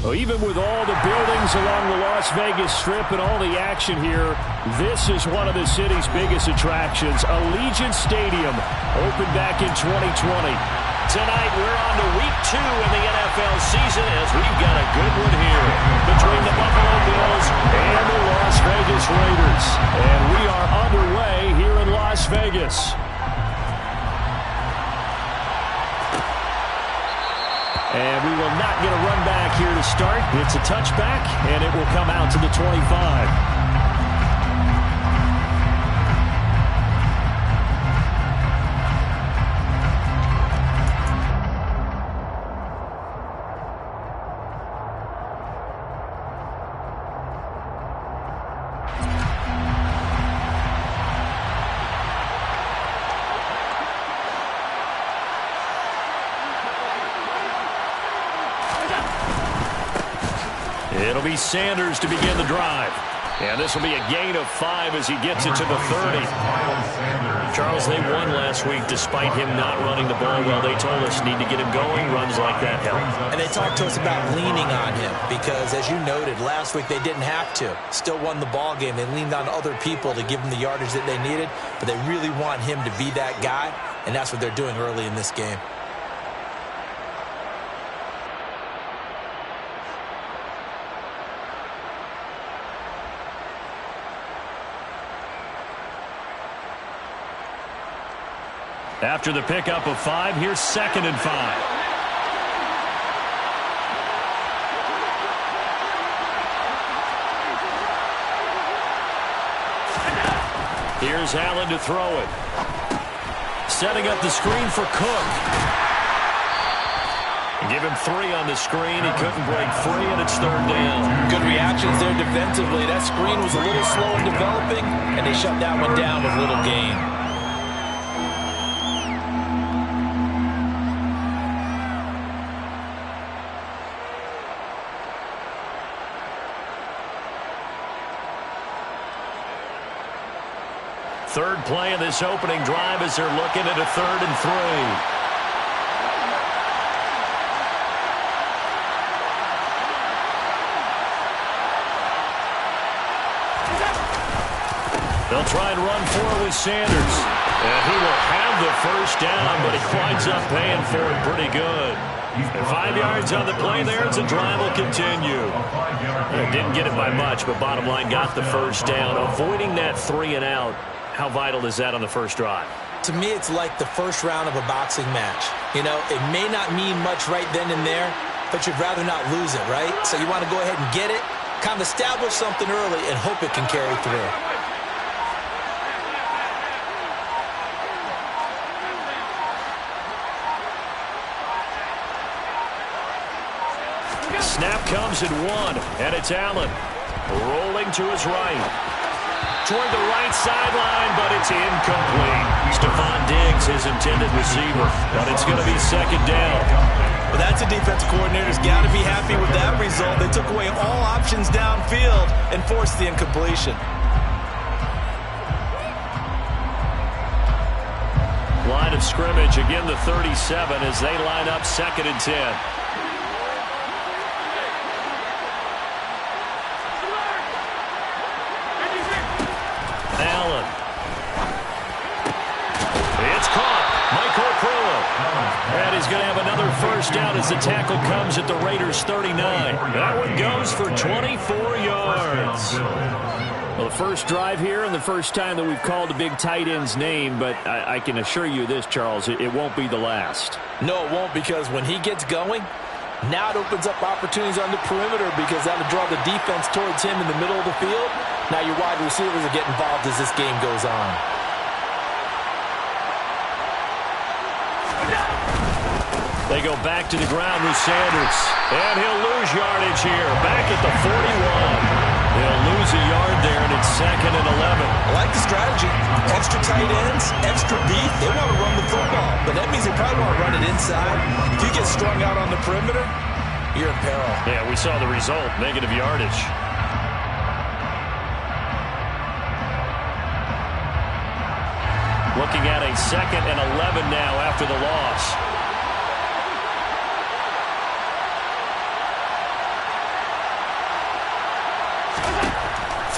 Well, even with all the buildings along the Las Vegas Strip and all the action here, this is one of the city's biggest attractions. Allegiant Stadium opened back in 2020. Tonight, we're on to week 2 in the NFL season as we've got a good one here between the Buffalo Bills and the Las Vegas Raiders. And we are underway here in Las Vegas. And we will not get a run back here to start. It's a touchback, and it will come out to the 25. It'll be Sanders to begin the drive. And this will be a gain of 5 as he gets it to the 30. Charles, they won last week despite him not running the ball well. They told us need to get him going. Runs like that help. And they talked to us about leaning on him because, as you noted, last week they didn't have to. Still won the ball game. They leaned on other people to give them the yardage that they needed, but they really want him to be that guy, and that's what they're doing early in this game. After the pickup of 5, here's 2nd and 5. Here's Allen to throw it. Setting up the screen for Cook. Give him 3 on the screen. He couldn't break free, and it's 3rd down. Good reactions there defensively. That screen was a little slow in developing, and they shut that one down with little gain. Third play of this opening drive as they're looking at a 3rd and 3. They'll try and run for it with Sanders. And he will have the first down, but he winds up paying for it pretty good. And 5 yards on the play there as the drive will continue. Didn't get it by much, but bottom line got the first down. Avoiding that 3 and out. How vital is that on the first drive? To me, it's like the first round of a boxing match. You know, it may not mean much right then and there, but you'd rather not lose it, right? So you want to go ahead and get it, kind of establish something early, and hope it can carry through. Snap comes at 1, and it's Allen. Rolling to his right. Toward the right sideline, but it's incomplete. Stephon Diggs, his intended receiver, but it's going to be 2nd down. Well, that's a defense coordinator's got to be happy with that result. They took away all options downfield and forced the incompletion. Line of scrimmage, again the 37 as they line up 2nd and 10. And he's going to have another first down as the tackle comes at the Raiders' 39. That one goes for 24 yards. Well, the first drive here and the first time that we've called a big tight end's name, but I can assure you this, Charles, it won't be the last. No, it won't, because when he gets going, now it opens up opportunities on the perimeter because that'll draw the defense towards him in the middle of the field. Now your wide receivers will get involved as this game goes on. They go back to the ground with Sanders. And he'll lose yardage here. Back at the 41. They'll lose a yard there, and it's 2nd and 11. I like the strategy. Extra tight ends, extra beef. They want to run the football. But that means they probably want to run it inside. If you get strung out on the perimeter, you're in peril. Yeah, we saw the result. Negative yardage. Looking at a 2nd and 11 now after the loss.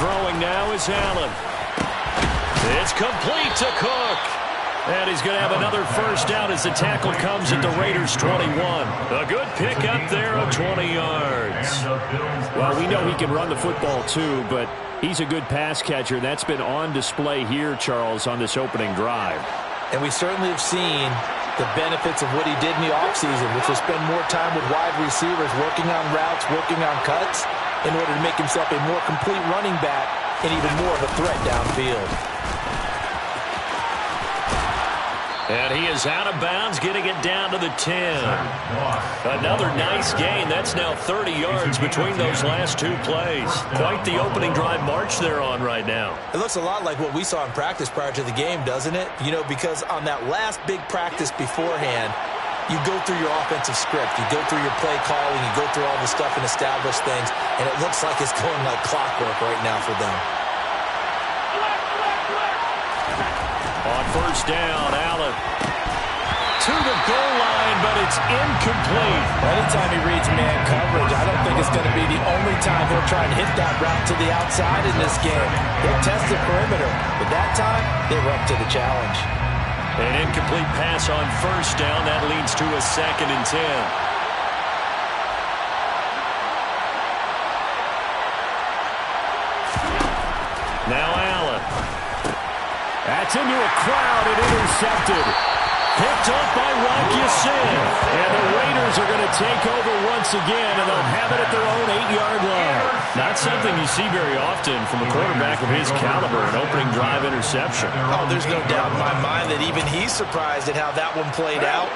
Throwing now is Allen. It's complete to Cook. And he's going to have another first down as the tackle comes at the Raiders' 21. A good pickup there of 20 yards. Well, we know he can run the football too, but he's a good pass catcher. That's been on display here, Charles, on this opening drive. And we certainly have seen the benefits of what he did in the offseason, which was spend more time with wide receivers, working on routes, working on cuts, in order to make himself a more complete running back and even more of a threat downfield. And he is out of bounds, getting it down to the 10. Another nice gain. That's now 30 yards between those last two plays. Quite the opening drive march they're on right now. It looks a lot like what we saw in practice prior to the game, doesn't it? You know, because on that last big practice beforehand, you go through your offensive script, you go through your play calling, you go through all the stuff and establish things, and it looks like it's going like clockwork right now for them. On first down, Allen to the goal line, but it's incomplete. Anytime he reads man coverage, I don't think it's going to be the only time he'll try and hit that route to the outside in this game. He'll test the perimeter, but that time, they were up to the challenge. An incomplete pass on first down. That leads to a 2nd and 10. Now Allen. That's into a crowd and intercepted. Picked up by Y2W2W2. And the Raiders are going to take over once again, and they'll have it at their own 8-yard line. Not something you see very often from a quarterback of his caliber, an opening drive interception. Oh, there's no doubt in my mind that even he's surprised at how that one played out.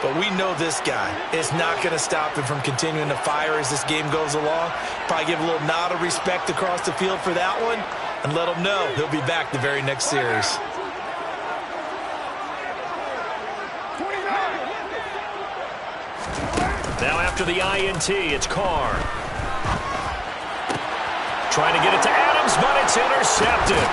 But we know this guy is not going to stop him from continuing to fire as this game goes along. Probably give a little nod of respect across the field for that one and let him know he'll be back the very next series. Now after the INT, it's Carr. Trying to get it to Adams, but it's intercepted.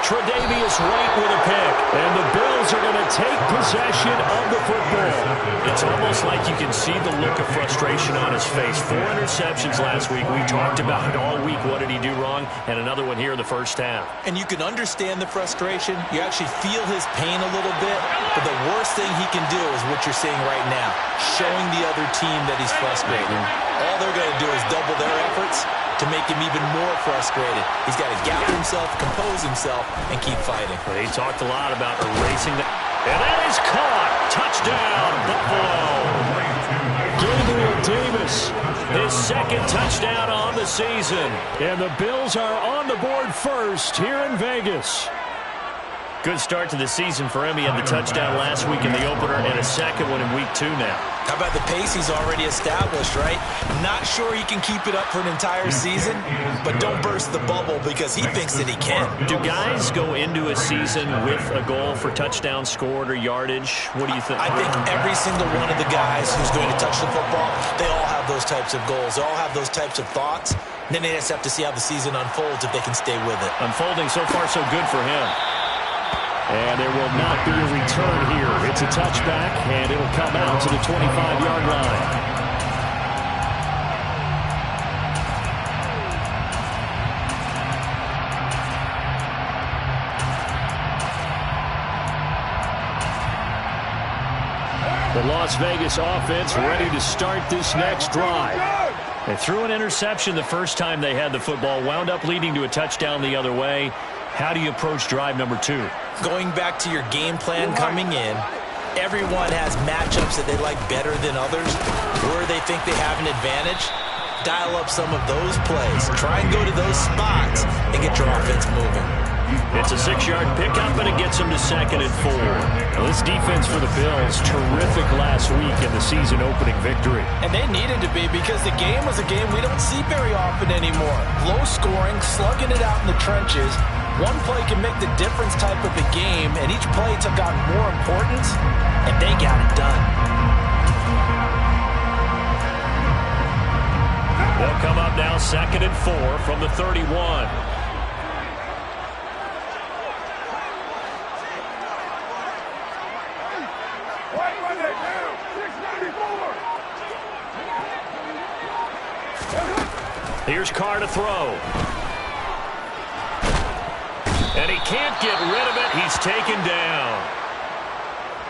Tre'Davious White with a pick. And the Bills are going to take possession of the football. It's almost like you can see the look of frustration on his face. 4 interceptions last week. We talked about it all week. What did he do wrong? And another one here in the first half. And you can understand the frustration. You actually feel his pain a little bit. But the worst thing he can do is what you're seeing right now, showing the other team that he's frustrated. All they're going to do is double their efforts to make him even more frustrated. He's got to gather himself, compose himself, and keep fighting. He talked a lot about erasing that. And that is caught. Touchdown, Buffalo. Gabriel Davis, his 2nd touchdown on the season. And the Bills are on the board first here in Vegas. Good start to the season for him. He had the touchdown last week in the opener and a 2nd one in week 2 now. How about the pace he's already established, right? Not sure he can keep it up for an entire season, but don't burst the bubble because he thinks that he can. Do guys go into a season with a goal for touchdown scored or yardage? What do you think? I think every single one of the guys who's going to touch the football, they all have those types of goals. They all have those types of thoughts. And then they just have to see how the season unfolds if they can stay with it. Unfolding so far so good for him. And there will not be a return here. It's a touchback, and it'll come out to the 25-yard line. The Las Vegas offense ready to start this next drive. They threw an interception the first time they had the football, wound up leading to a touchdown the other way. How do you approach drive number 2? Going back to your game plan coming in, everyone has matchups that they like better than others, where they think they have an advantage. Dial up some of those plays. Try and go to those spots and get your offense moving. It's a 6-yard pickup, and it gets them to 2nd and 4. Well, this defense for the Bills, terrific last week in the season-opening victory. And they needed to be because the game was a game we don't see very often anymore. Low scoring, slugging it out in the trenches. One play can make the difference type of a game, and each play took on more importance, and they got it done. They'll come up now 2nd and 4 from the 31. Here's Carr to throw. And he can't get rid of it. He's taken down.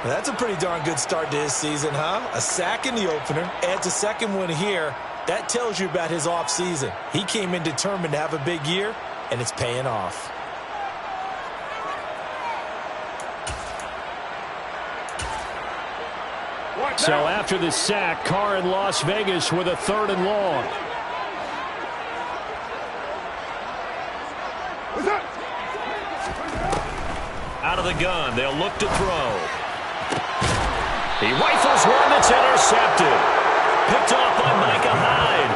Well, that's a pretty darn good start to his season, huh? A sack in the opener, adds a second one here. That tells you about his offseason. He came in determined to have a big year, and it's paying off. So after the sack, Carr in Las Vegas with a 3rd and long. Out of the gun, they'll look to throw. He rifles one that's intercepted. Picked off by Micah Hyde.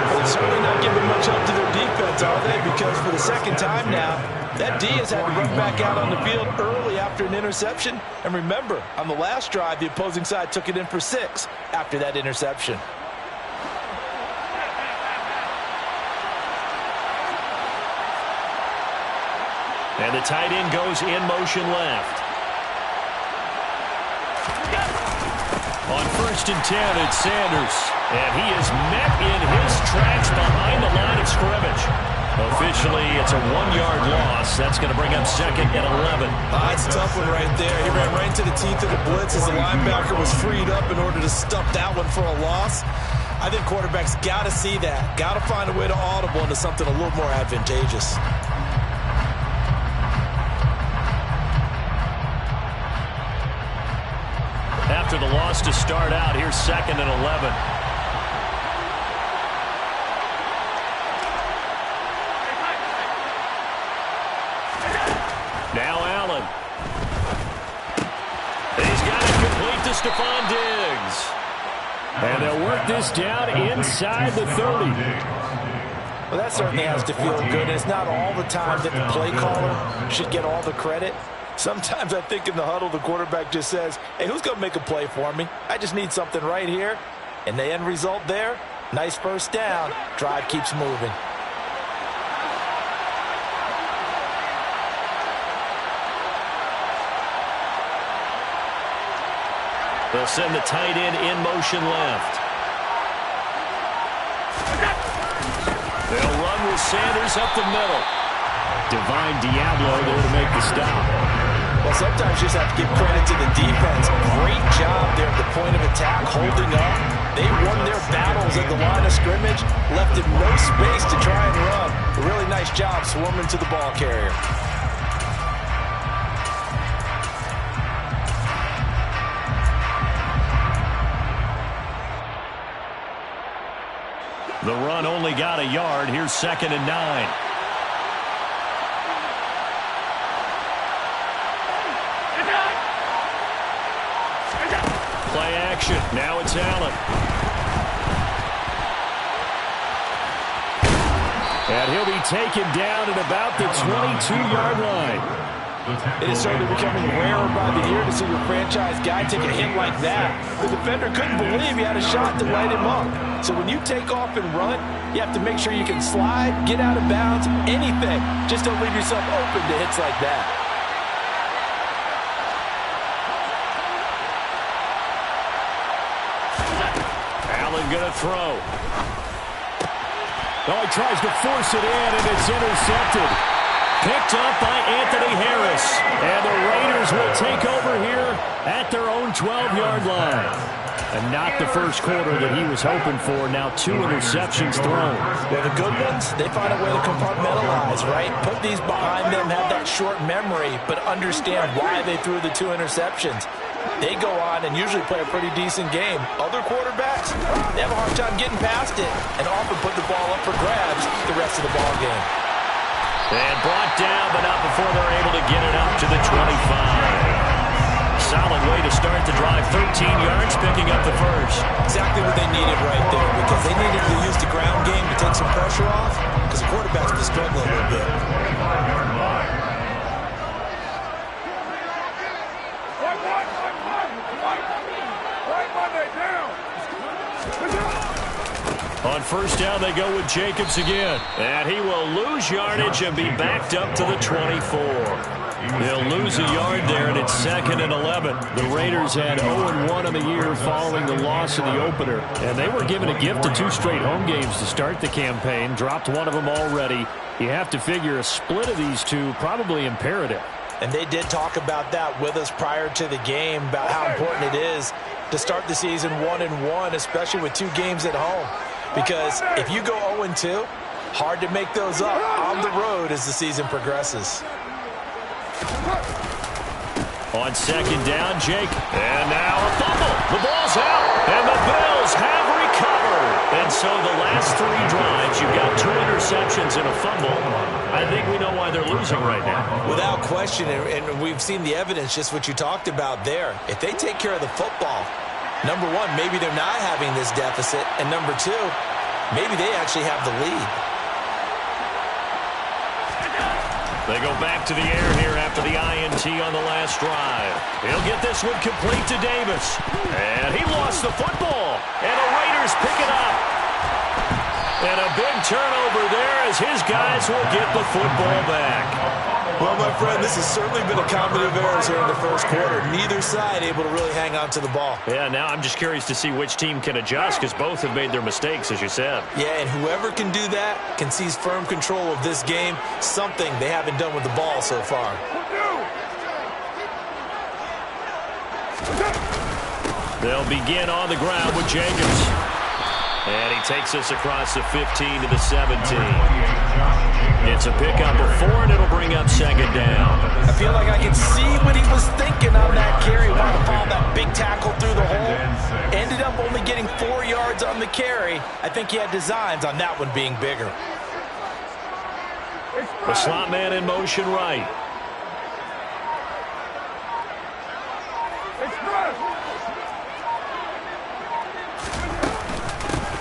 Well, they're certainly not giving much up to their defense, are they? Because for the second time now, that D has had to run back out on the field early after an interception. And remember, on the last drive, the opposing side took it in for 6 after that interception. And the tight end goes in motion left. On 1st and 10, it's Sanders. And he is met in his tracks behind the line of scrimmage. Officially, it's a 1-yard loss. That's going to bring up 2nd and 11. That's a tough one right there. He ran right into the teeth of the blitz as the linebacker was freed up in order to stuff that one for a loss. I think quarterbacks got to see that. Got to find a way to audible into something a little more advantageous. After the loss to start out, here's 2nd and 11. Now Allen. He's got it complete to Stephon Diggs. And they'll work this down inside the 30. Well, that certainly has to feel good. It's not all the time that the play caller should get all the credit. Sometimes I think in the huddle, the quarterback just says, hey, who's going to make a play for me? I just need something right here. And the end result there, nice first down. Drive keeps moving. They'll send the tight end in motion left. They'll run with Sanders up the middle. Divine Diablo there to make the stop. Well, sometimes you just have to give credit to the defense. Great job there at the point of attack, holding up. They won their battles at the line of scrimmage, left him no space to try and run. A really nice job swarming to the ball carrier. The run only got a yard. Here's 2nd and 9. Play action. Now it's Allen. And he'll be taken down at about the 22-yard line. It is certainly becoming rarer by the year to see your franchise guy take a hit like that. The defender couldn't believe he had a shot to light him up. So when you take off and run, you have to make sure you can slide, get out of bounds, anything. Just don't leave yourself open to hits like that. Allen gonna throw. Oh, he tries to force it in, and it's intercepted. Picked up by Anthony Harris. And the Raiders will take over here at their own 12-yard line. And not the first quarter that he was hoping for. Now 2 interceptions thrown. Well, the good ones, they find a way to compartmentalize, right? Put these behind them, have that short memory, but understand why they threw the 2 interceptions. They go on and usually play a pretty decent game. Other quarterbacks, they have a hard time getting past it and often put the ball up for grabs the rest of the ball game. And brought down, but not before they're able to get it up to the 25. Solid way to start the drive. 13 yards, picking up the first. Exactly what they needed right there, because they needed to use the ground game to take some pressure off, because the quarterback's been struggling a little bit. On first down, they go with Jacobs again. And he will lose yardage and be backed up to the 24. They'll lose a yard there, and it's 2nd and 11. The Raiders had 0-1 in the year following the loss in the opener. And they were given a gift of 2 straight home games to start the campaign. Dropped one of them already. You have to figure a split of these two probably imperative. And they did talk about that with us prior to the game, about how important it is to start the season 1-1, especially with 2 games at home. Because if you go 0-2, hard to make those up on the road as the season progresses. On second down, Jake. And now a fumble. The ball's out. And the Bills have recovered. And so the last 3 drives, you've got 2 interceptions and a fumble. I think we know why they're losing right now. Without question, and we've seen the evidence, just what you talked about there. If they take care of the football, number 1, maybe they're not having this deficit. And number 2, maybe they actually have the lead. They go back to the air here after the INT on the last drive. He'll get this one complete to Davis. And he lost the football. And the Raiders pick it up. And a big turnover there as his guys will get the football back. Well, my friend, this has certainly been a comedy of errors here in the first quarter. Neither side able to really hang on to the ball. Yeah, now I'm just curious to see which team can adjust because both have made their mistakes, as you said. Yeah, and whoever can do that can seize firm control of this game, something they haven't done with the ball so far. They'll begin on the ground with Jacobs. And he takes us across the 15 to the 17. It's a pickup of 4, and it'll bring up second down. I feel like I can see what he was thinking on that carry. Wanted to follow that big tackle through the hole. Ended up only getting 4 yards on the carry. I think he had designs on that one being bigger. The slot man in motion right.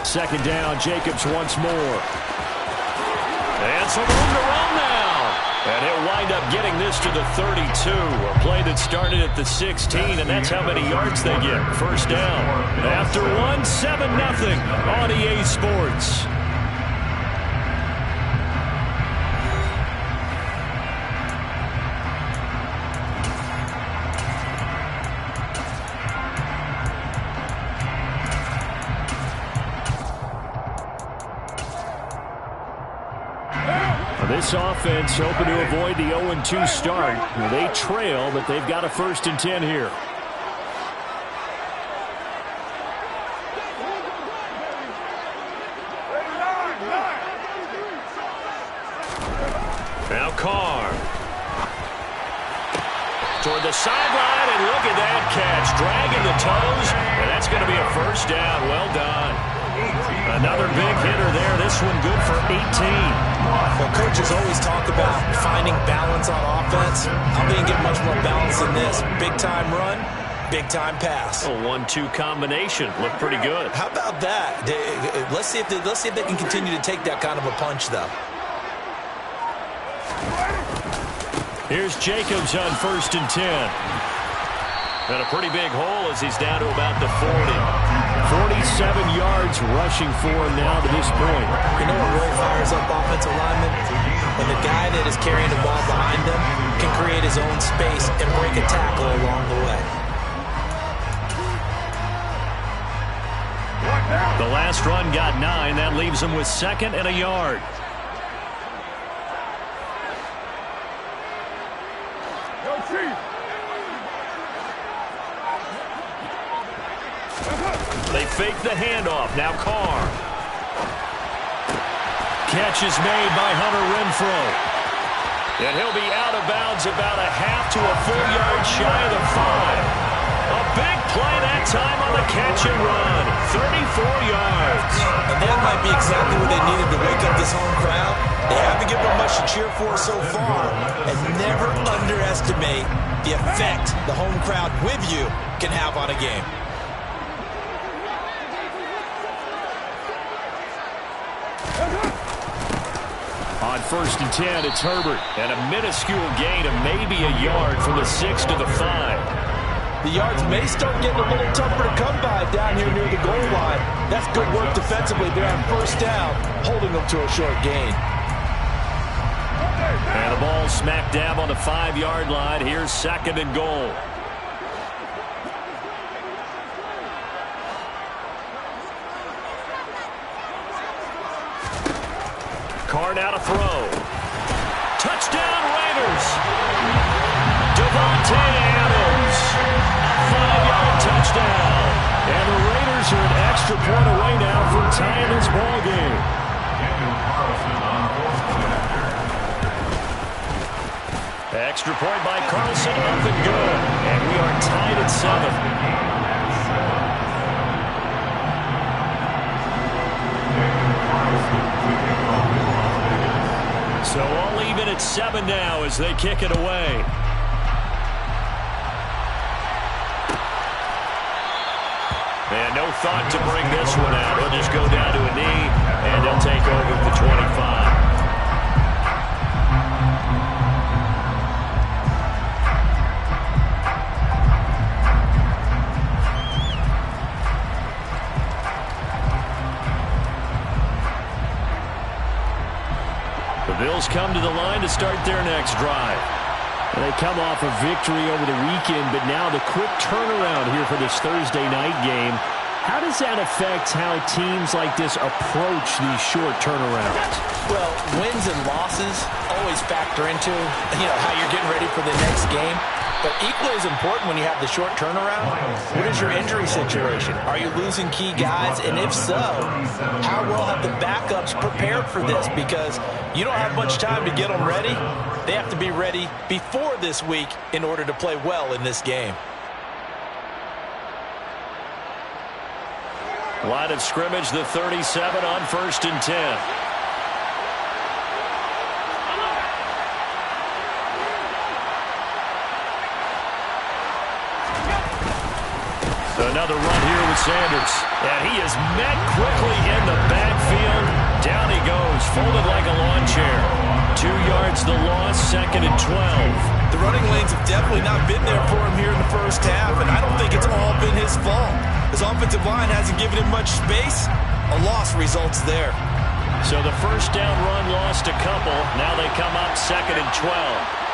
Second down, Jacobs once more. And some room to run now. And he'll wind up getting this to the 32. A play that started at the 16, and that's how many yards they get. First down. After 1, 7-0 on EA Sports. This offense hoping to avoid the 0-2 start. They trail, but they've got a 1st and 10 here. Now Carr. Toward the sideline, and look at that catch. Dragging the toes, and that's going to be a 1st down. Well done. Another big hitter there. This one good for 18. Well, coaches always talk about finding balance on offense. I don't think you get much more balance than this. Big-time run, big-time pass. A 1-2 combination. Looked pretty good. How about that? Let's see if they can continue to take that kind of a punch, though. Here's Jacobs on 1st and 10. And a pretty big hole as he's down to about the 40. 47 yards rushing for him now to this point. You know what really fires up offensive linemen? When the guy that is carrying the ball behind them can create his own space and break a tackle along the way. The last run got 9. That leaves him with 2nd and a yard. They fake the handoff. Now Carr. Catch is made by Hunter Renfrow. And he'll be out of bounds about a half to a full yard shy of the 5. A big play that time on the catch and run. 34 yards. And that might be exactly what they needed to wake up this home crowd. They haven't given them much to cheer for so far. And never underestimate the effect the home crowd with you can have on a game. On 1st and 10, it's Herbert. And a minuscule gain of maybe a yard from the 6 to the 5. The yards may start getting a little tougher to come by down here near the goal line. That's good work defensively there on 1st down, holding them to a short gain. And the ball smack dab on the 5-yard line. Here's 2nd and goal. Carr now to throw. Touchdown, Raiders. Devontae Adams. 5-yard touchdown. And the Raiders are an extra point away now from tying this ball game. Extra point by Carlson, up and good. And we are tied at 7. So all even at 7 now as they kick it away. And no thought to bring this one out. He'll just go down to a knee, and he'll take over at the 25. The Bills come to the line to start their next drive. They come off a victory over the weekend, but now the quick turnaround here for this Thursday night game. How does that affect how teams like this approach these short turnarounds? Well, wins and losses always factor into, how you're getting ready for the next game. But equally as important when you have the short turnaround, what is your injury situation? Are you losing key guys? And if so, how well have the backups prepared for this? Because you don't have much time to get them ready. They have to be ready before this week in order to play well in this game. Line of scrimmage, the 37 on 1st and 10. Another run here with Sanders. And he is met quickly in the backfield. Down he goes, folded like a lawn chair. 2 yards the loss, 2nd and 12. The running lanes have definitely not been there for him here in the first half, and I don't think it's all been his fault. His offensive line hasn't given him much space. A loss results there. So the first down run lost a couple. Now they come up 2nd and 12.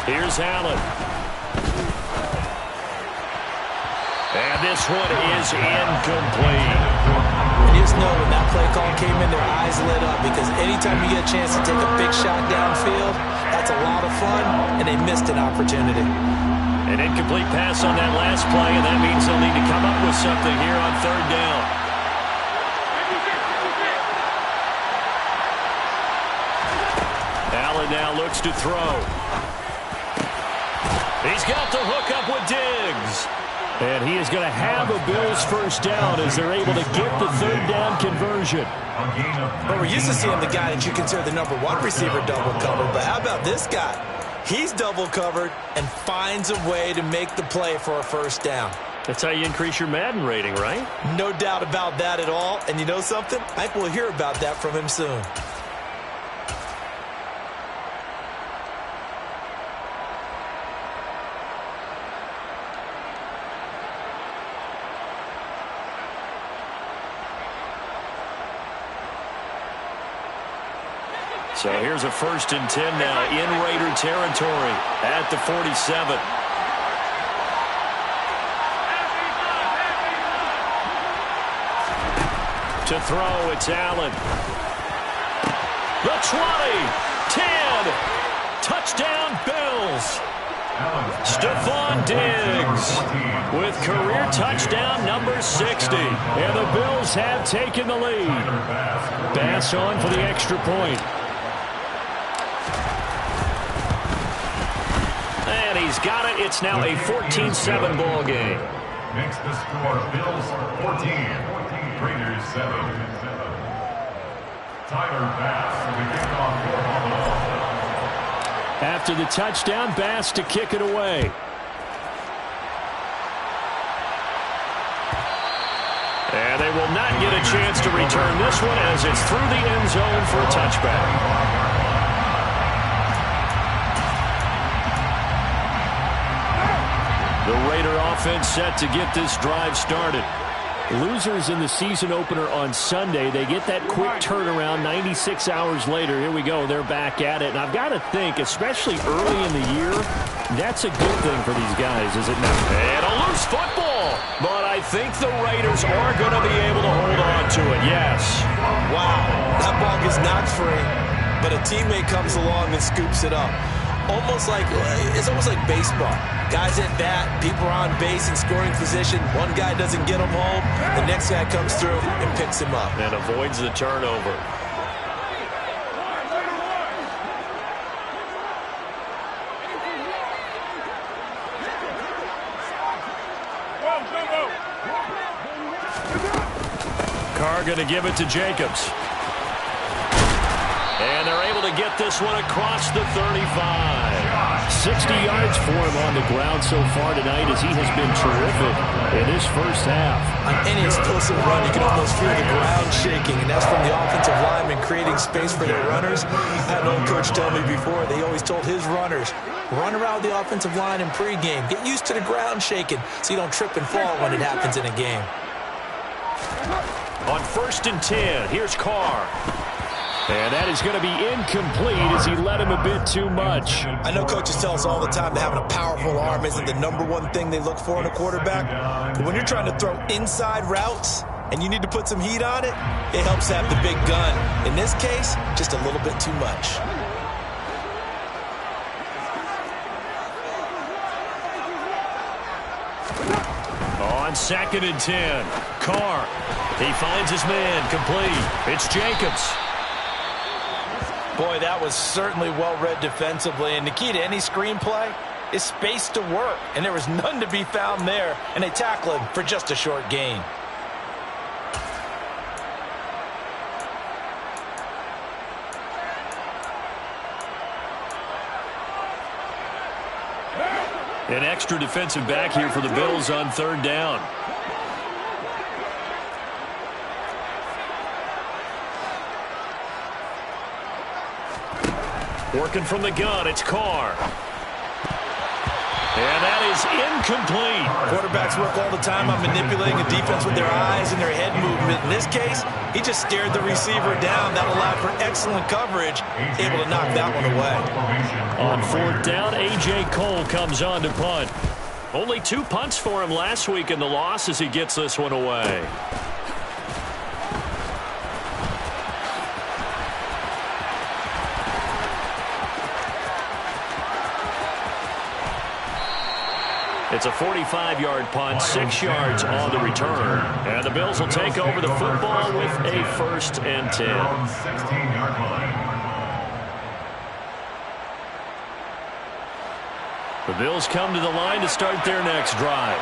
Here's Allen. And this one is incomplete. And you just know when that play call came in, their eyes lit up, because anytime you get a chance to take a big shot downfield, that's a lot of fun, and they missed an opportunity. An incomplete pass on that last play, and that means they'll need to come up with something here on 3rd down. Allen now looks to throw. He's got the hook up with Diggs. And he is going to have a Bills first down as they're able to get the 3rd down conversion. Well, we're used to seeing the guy that you consider the number 1 receiver double covered, but how about this guy? He's double covered and finds a way to make the play for a first down. That's how you increase your Madden rating, right? No doubt about that at all. And you know something? I think we'll hear about that from him soon. So here's a 1st and 10 now in Raider territory at the 47. To throw, it's Allen. The 20, 10, touchdown Bills. Stephon Diggs with career touchdown number 60. And the Bills have taken the lead. Bass on for the extra point. And he's got it. It's now a 14-7 ball game. Makes the score Bills 14, Raiders 7. Tyler Bass will kick off for Buffalo. After the touchdown, Bass to kick it away. And they will not get a chance to return this one as it's through the end zone for a touchback. The Raider offense set to get this drive started. Losers in the season opener on Sunday. They get that quick turnaround 96 hours later. Here we go. They're back at it. And I've got to think, especially early in the year, that's a good thing for these guys, is it not? And a loose football. But I I think the Raiders are going to be able to hold on to it, yes. Wow, that ball gets knocked free, but a teammate comes along and scoops it up. It's almost like baseball. Guys at bat, people are on base in scoring position. One guy doesn't get him home. The next guy comes through and picks him up. And avoids the turnover. Carr going to give it to Jacobs. And they're able to get this one across the 35. 60 yards for him on the ground so far tonight as he has been terrific in this first half. On any explosive run, you can almost feel the ground shaking, and that's from the offensive linemen creating space for their runners. I had an old coach tell me before, they always told his runners, run around the offensive line in pregame. Get used to the ground shaking so you don't trip and fall when it happens in a game. On 1st and 10, here's Carr. And that is going to be incomplete as he led him a bit too much. I know coaches tell us all the time that having a powerful arm isn't the #1 thing they look for in a quarterback. But when you're trying to throw inside routes and you need to put some heat on it, it helps have the big gun. In this case, just a little bit too much. On 2nd and 10, Carr. He finds his man complete. It's Jacobs. Boy, that was certainly well-read defensively, and the key to any screenplay is space to work, and there was none to be found there, and they tackle him for just a short gain. An extra defensive back here for the Bills on 3rd down. Working from the gun, it's Carr. And that is incomplete. Quarterbacks work all the time on manipulating a defense with their eyes and their head movement. In this case, he just stared the receiver down. That allowed for excellent coverage, able to knock that one away. On 4th down, A.J. Cole comes on to punt. Only 2 punts for him last week in the loss as he gets this one away. It's a 45-yard punt, 6 yards on the return. And the Bills will take over the football with a 1st and 10. The Bills come to the line to start their next drive.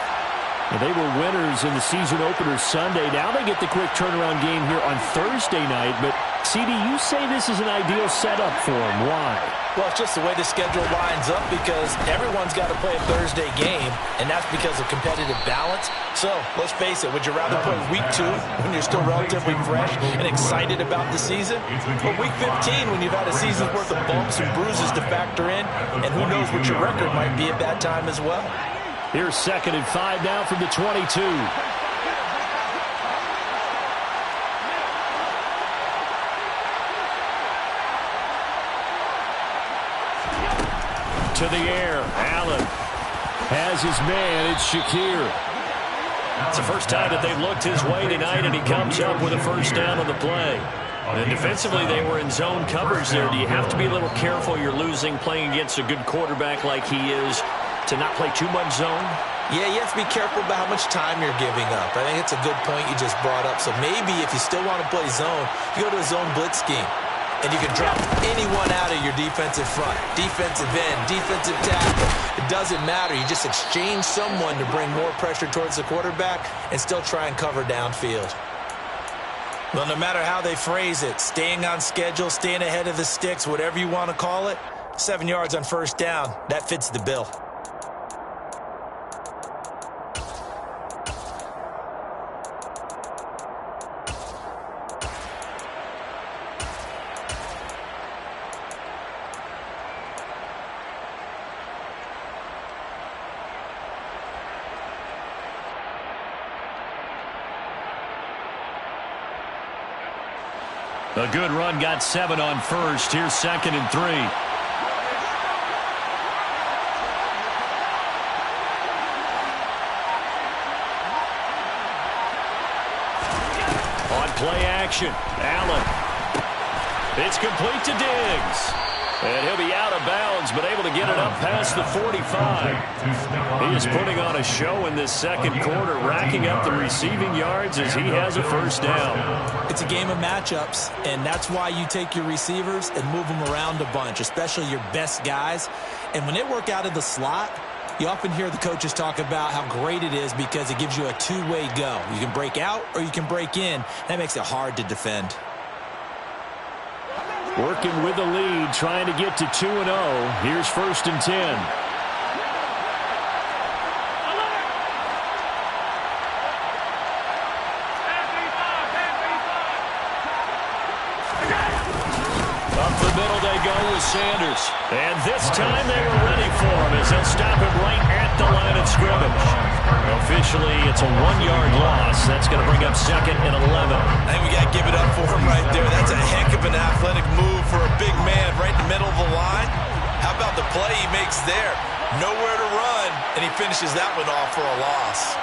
And they were winners in the season opener Sunday. Now they get the quick turnaround game here on Thursday night. But, CD, you say this is an ideal setup for them. Why? Well, it's just the way the schedule lines up because everyone's got to play a Thursday game, and that's because of competitive balance. So, let's face it, would you rather play week 2 when you're still relatively fresh and excited about the season? Or week 15 when you've had a season's worth of bumps and bruises to factor in, and who knows what your record might be at that time as well? Here's 2nd and 5 now from the 22. To the air, Allen has his man, it's Shakir. It's the first time that they've looked his way tonight, and he comes up with a 1st down on the play. And defensively, they were in zone coverage there. Do you have to be a little careful you're losing playing against a good quarterback like he is to not play too much zone? Yeah, you have to be careful about how much time you're giving up. I think it's a good point you just brought up. So maybe if you still want to play zone, you go to a zone blitz scheme. And you can drop anyone out of your defensive front, defensive end, defensive tackle. It doesn't matter. You just exchange someone to bring more pressure towards the quarterback and still try and cover downfield. Well, no matter how they phrase it, staying on schedule, staying ahead of the sticks, whatever you want to call it, 7 yards on 1st down, that fits the bill. A good run, got 7 on 1st. Here's 2nd and 3. On play action, Allen. It's complete to Diggs. And he'll be out of bounds, but able to get it up past the 45. He is putting on a show in this second quarter, racking up the receiving yards as he has a first down. It's a game of matchups, and that's why you take your receivers and move them around a bunch, especially your best guys. And when they work out of the slot, you often hear the coaches talk about how great it is because it gives you a two-way go. You can break out or you can break in. That makes it hard to defend. Working with the lead, trying to get to 2-0. Here's 1st and 10. Up the middle they go with Sanders. And this time they were ready for him as they'll stop him right at the line of scrimmage. Officially, it's a 1-yard loss. That's going to bring up 2nd and 11. I think we got to give it up for him right there. That's a heck of an athletic move for a big man right in the middle of the line. How about the play he makes there? Nowhere to run, and he finishes that one off for a loss.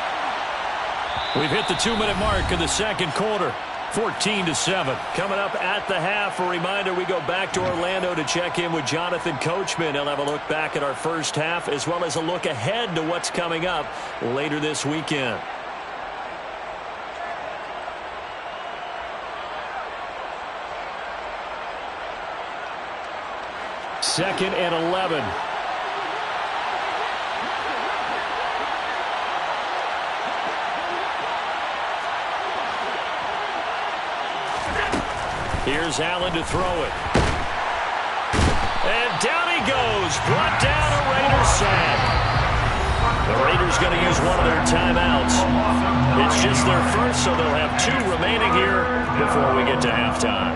We've hit the 2-minute mark of the second quarter. 14-7. Coming up at the half, a reminder we go back to Orlando to check in with Jonathan Coachman. He'll have a look back at our first half as well as a look ahead to what's coming up later this weekend. Second and 11. Here's Allen to throw it. And down he goes. Brought down a Raiders sack. The Raiders going to use one of their timeouts. It's just their first, so they'll have 2 remaining here before we get to halftime.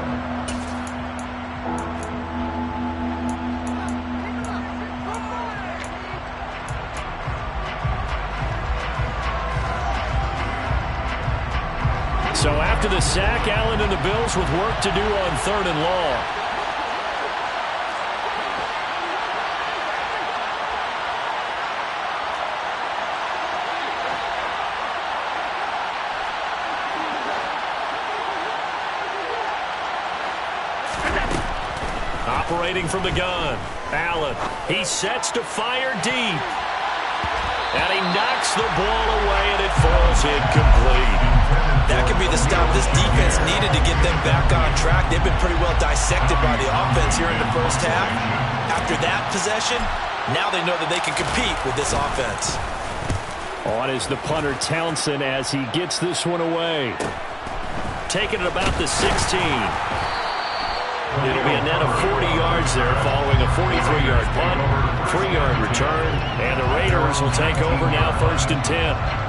So after the sack, Allen and the Bills with work to do on 3rd and long. Operating from the gun, Allen. He sets to fire deep. And he knocks the ball away, and it falls incomplete. That could be the stop this defense needed to get them back on track. They've been pretty well dissected by the offense here in the first half. After that possession, now they know that they can compete with this offense. On is the punter Townsend as he gets this one away. Taking it about the 16. It'll be a net of 40 yards there following a 43-yard punt, 3-yard return, and the Raiders will take over now 1st and 10.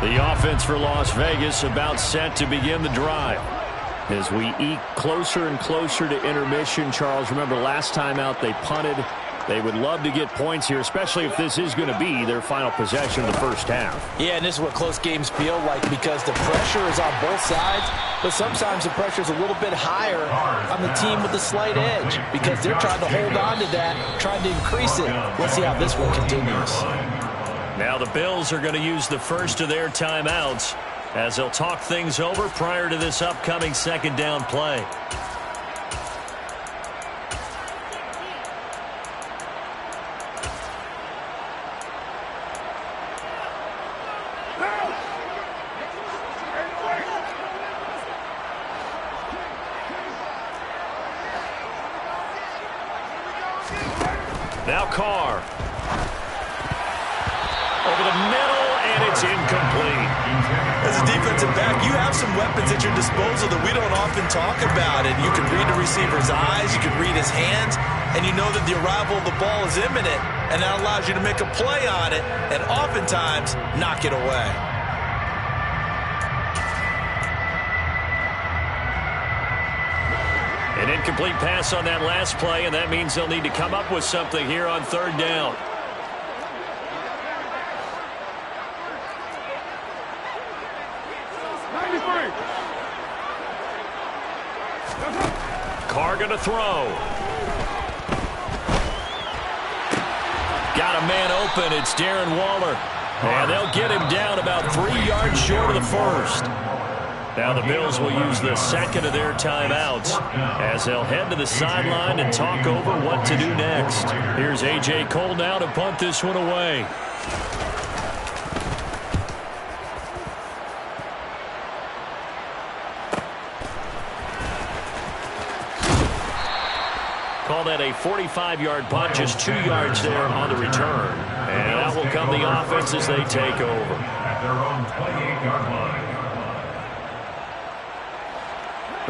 The offense for Las Vegas about set to begin the drive. As we eke closer and closer to intermission, Charles, remember last time out they punted. They would love to get points here, especially if this is going to be their final possession of the first half. Yeah, and this is what close games feel like because the pressure is on both sides, but sometimes the pressure is a little bit higher on the team with the slight edge because they're trying to hold on to that, trying to increase it. Let's see how this one continues. Now the Bills are going to use the first of their timeouts as they'll talk things over prior to this upcoming 2nd down play. Now Carr. Over the middle, and it's incomplete. As a defensive back, you have some weapons at your disposal that we don't often talk about. And you can read the receiver's eyes, you can read his hands, and you know that the arrival of the ball is imminent. And that allows you to make a play on it and oftentimes knock it away. An incomplete pass on that last play, and that means they'll need to come up with something here on 3rd down. Carr going to throw. Got a man open. It's Darren Waller. And they'll get him down about 3 yards short of the first. Now the Bills will use the second of their timeouts as they'll head to the sideline and talk over what to do next. Here's A.J. Cole now to punt this one away. Call that a 45-yard punt, just 2 yards there on the return. And out will come the offense as they take over. At their own 28-yard line.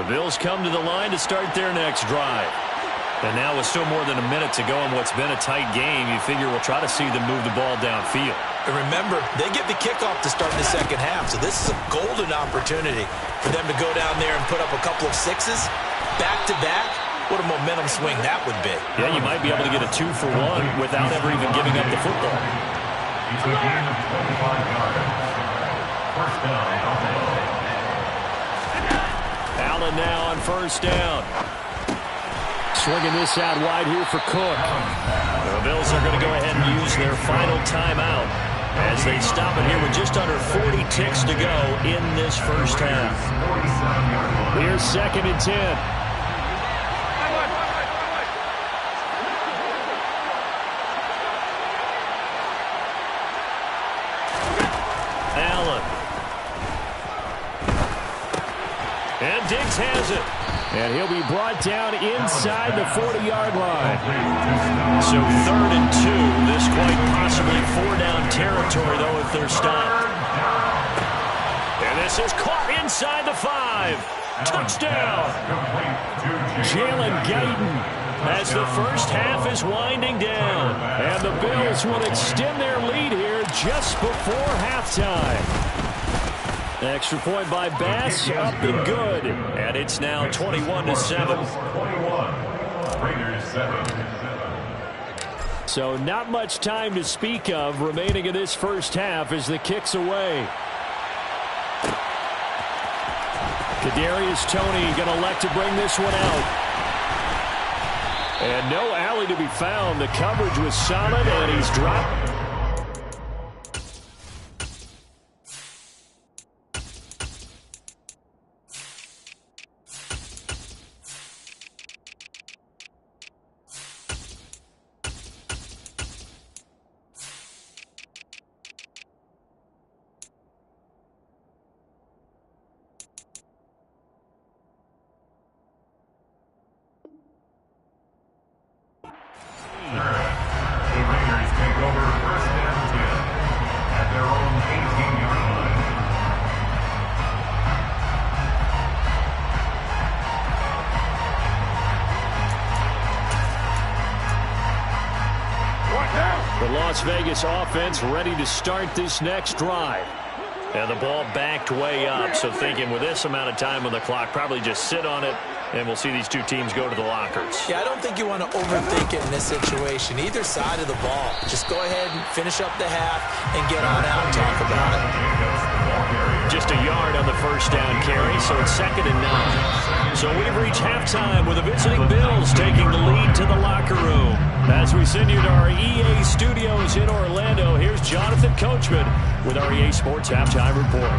The Bills come to the line to start their next drive. And now with still more than a minute to go in what's been a tight game, you figure we'll try to see them move the ball downfield. And remember, they get the kickoff to start the second half, so this is a golden opportunity for them to go down there and put up a couple of sixes back-to-back. What a momentum swing that would be. Yeah, you might be able to get a 2-for-1 without ever even giving up the football. It's a gain of 25 yards. First down, Buffalo. Allen now on first down. Swinging this out wide here for Cook. The Bills are going to go ahead and use their final timeout as they stop it here with just under 40 ticks to go in this first half. Here's 2nd and 10. And Diggs has it. And he'll be brought down inside the 40-yard line. So 3rd and 2. This quite possibly 4-down territory, though, if they're stopped. And this is caught inside the 5. Touchdown. Jalen Guyton as the first half is winding down. And the Bills will extend their lead here just before halftime. Extra point by Bass, up and good. And it's now 21-7. Raiders 7. So not much time to speak of remaining in this first half as the kick's away. Kadarius Toney going to elect to bring this one out. And no alley to be found. The coverage was solid, and he's dropped. Las Vegas offense ready to start this next drive. And the ball backed way up, so thinking with this amount of time on the clock, probably just sit on it, and we'll see these two teams go to the lockers. Yeah, I don't think you want to overthink it in this situation. Either side of the ball. Just go ahead and finish up the half and get on out and talk about it. Just a yard on the first down carry, so it's 2nd and 9. So we've reached halftime with the visiting Bills taking the lead to the locker room. As we send you to our EA studios in Orlando, here's Jonathan Coachman with our EA Sports Halftime Report.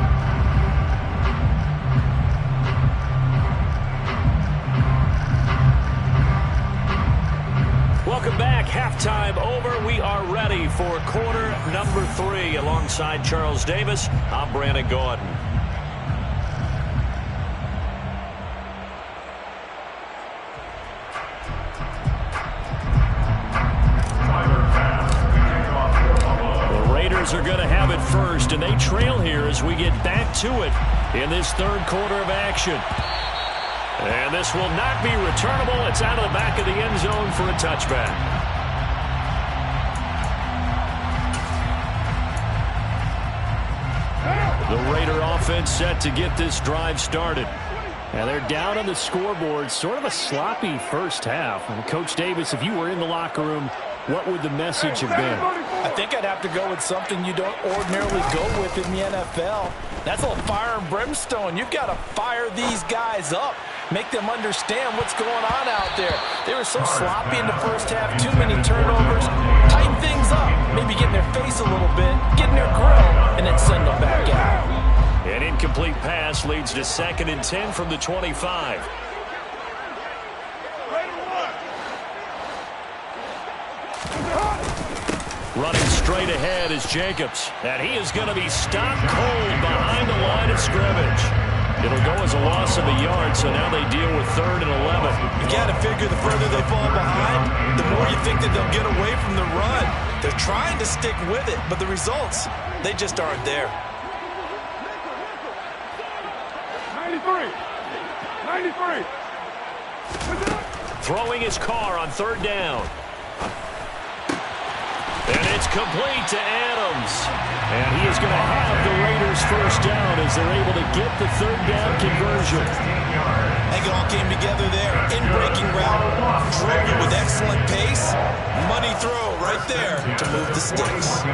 Welcome back. Halftime over. We are ready for quarter number 3. Alongside Charles Davis, I'm Brandon Gordon. Are going to have it first, and they trail here as we get back to it in this third quarter of action. And this will not be returnable. It's out of the back of the end zone for a touchback. The Raider offense set to get this drive started. Now they're down on the scoreboard. Sort of a sloppy first half. And Coach Davis, if you were in the locker room, what would the message have been? I think I'd have to go with something you don't ordinarily go with in the NFL. That's a little fire and brimstone. You've got to fire these guys up. Make them understand what's going on out there. They were so sloppy in the first half, too many turnovers. Tighten things up, maybe get in their face a little bit, get in their grill, and then send them back out. An incomplete pass leads to 2nd and 10 from the 25. Running straight ahead is Jacobs. And he is going to be stopped cold behind the line of scrimmage. It'll go as a loss of a yard, so now they deal with 3rd and 11. You got to figure the further they fall behind, the more you think that they'll get away from the run. They're trying to stick with it, but the results, they just aren't there. 93. Throwing his car on 3rd down. And it's complete to Adams. And he is going to have the Raiders first down as they're able to get the 3rd down conversion. I think it all came together there. In-breaking route, drove it with excellent pace. Money throw right there to move the sticks.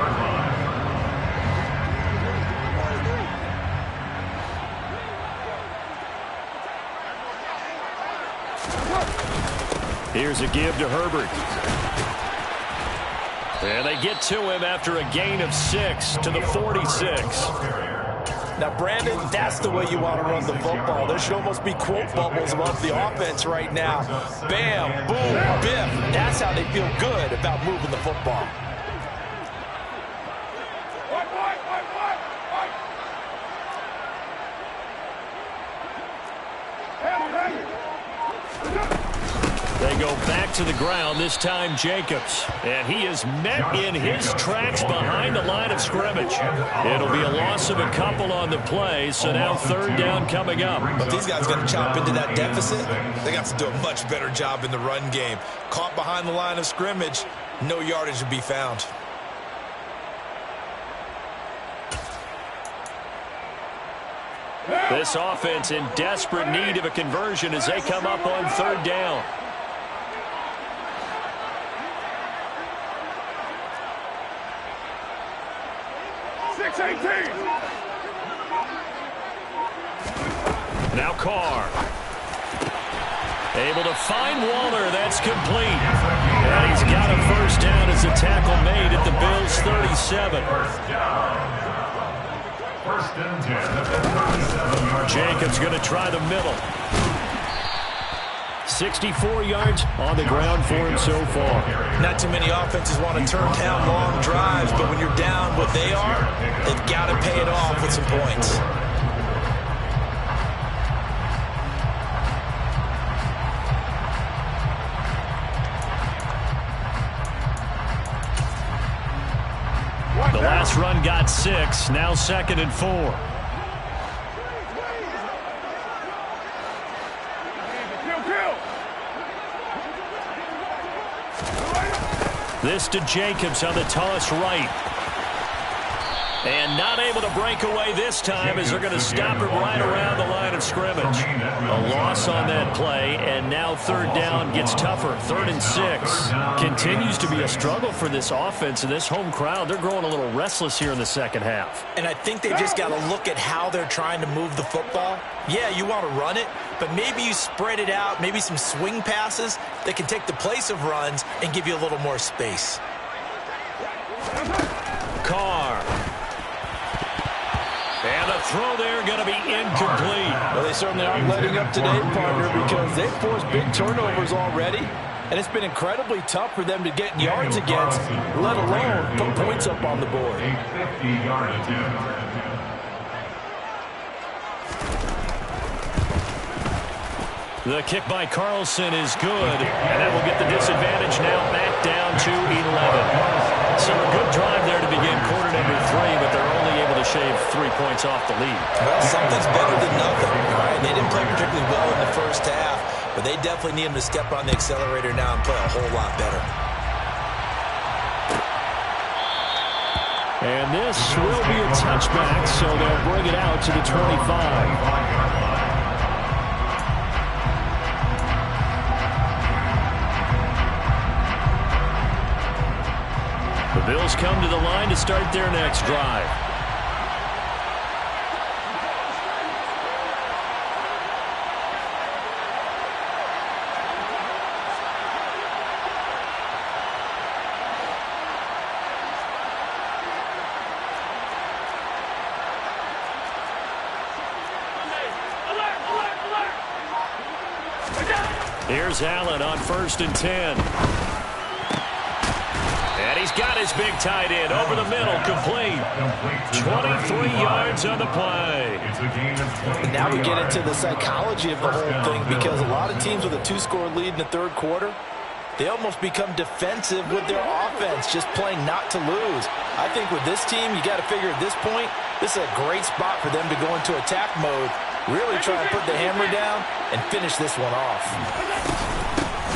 Here's a give to Herbert. And they get to him after a gain of 6 to the 46. Now, Brandon, that's the way you want to run the football. There should almost be quote bubbles above the offense right now. Bam, boom, biff. That's how they feel good about moving the football. They go back to the ground, this time Jacobs. And he is met in his tracks behind the line of scrimmage. It'll be a loss of a couple on the play, so now 3rd down coming up. But these guys got to chop into that deficit. They got to do a much better job in the run game. Caught behind the line of scrimmage, no yardage to be found. This offense in desperate need of a conversion as they come up on 3rd down. Now Carr. Able to find Waller. That's complete. And he's got a first down as a tackle made at the Bills' 37. First and 10. Jacobs going to try the middle. 64 yards on the ground for him so far. Not too many offenses want to turn down long drives, but when you're down what they are, they've got to pay it off with some points. The last run got 6, now 2nd and 4. This to Jacobs on the toss right. And not able to break away this time as they're going to stop him right around the line of scrimmage. A loss on that play, and now 3rd down gets tougher. 3rd and 6. Continues to be a struggle for this offense and this home crowd. They're growing a little restless here in the 2nd half. And I think they've just got to look at how they're trying to move the football. Yeah, you want to run it, but maybe you spread it out, maybe some swing passes that can take the place of runs and give you a little more space. Carr. And the throw there going to be incomplete. Well, they certainly aren't letting up today, partner, because they've forced big turnovers already. And it's been incredibly tough for them to get yards against, let alone put points up on the board. The kick by Carlson is good, and that will get the disadvantage now back down to 11. So a good drive there to begin quarter number 3, but they're only able to shave 3 points off the lead. Well, something's better than nothing, right? They didn't play particularly well in the first half, but they definitely need them to step on the accelerator now and play a whole lot better. And this will be a touchback, so they'll bring it out to the 25. The Bills come to the line to start their next drive. Here's Allen on 1st and 10. And he's got his big tight end over the middle, complete. 23 yards on the play. Now we get into the psychology of the whole thing, because a lot of teams with a 2-score lead in the third quarter, they almost become defensive with their offense, just playing not to lose. I think with this team, you got to figure at this point, this is a great spot for them to go into attack mode, really try and put the hammer down and finish this one off.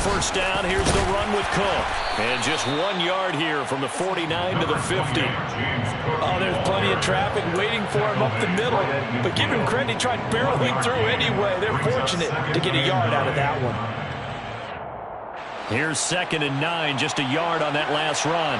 First down, here's the run with Cook. And just 1 yard here from the 49 to the 50. Oh, there's plenty of traffic waiting for him up the middle. But give him credit, he tried barreling through anyway. They're fortunate to get a yard out of that one. Here's 2nd and 9, just a yard on that last run.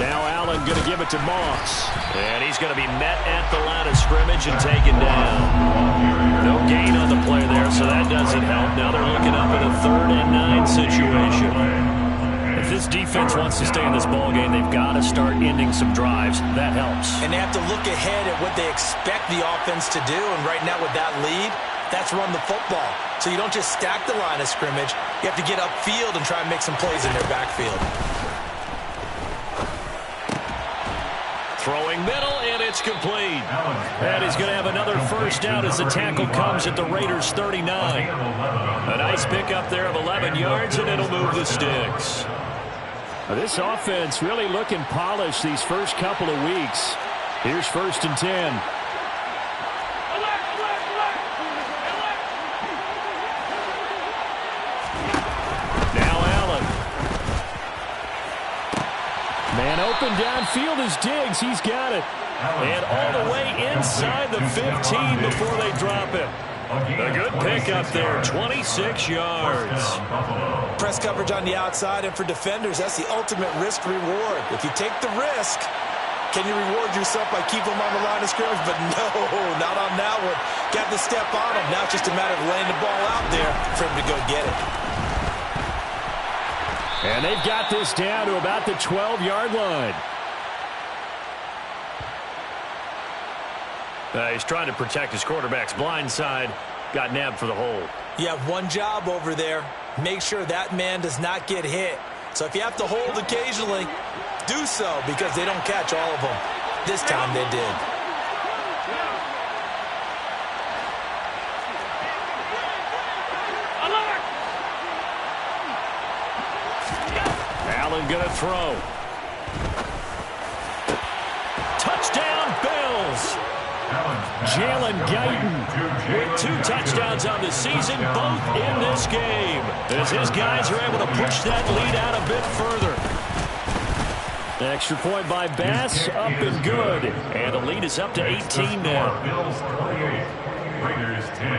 Now Allen going to give it to Moss. And he's going to be met at the line of scrimmage and taken down. No gain on the play there, so that doesn't help. Now they're looking up at a 3rd and 9 situation. If this defense wants to stay in this ballgame, they've got to start ending some drives. That helps. And they have to look ahead at what they expect the offense to do. And right now with that lead, that's run the football. So you don't just stack the line of scrimmage. You have to get upfield and try and make some plays in their backfield. Throwing middle, and it's complete. And he's going to have another first down as the tackle comes at the Raiders' 39. A nice pickup there of 11 yards, and it'll move the sticks. This offense really looking polished these first couple of weeks. Here's 1st and 10. Man open downfield is Diggs. He's got it. And all the way inside the 15 before they drop it. A good pickup there, 26 yards. Press coverage on the outside, and for defenders, that's the ultimate risk-reward. If you take the risk, can you reward yourself by keeping them on the line of scrimmage? But no, not on that one. Got to step on them. Now it's just a matter of laying the ball out there for him to go get it. And they've got this down to about the 12-yard line. He's trying to protect his quarterback's blind side. Got nabbed for the hold. You have one job over there. Make sure that man does not get hit. So if you have to hold occasionally, do so, because they don't catch all of them. This time they did. Allen going to throw. Touchdown, Bills. Jalen Guyton with 2 touchdowns on the season, both in this game, as his guys are able to push that lead out a bit further. The extra point by Bass, up and good. And the lead is up to 18 now. Bills 28, Raiders 10.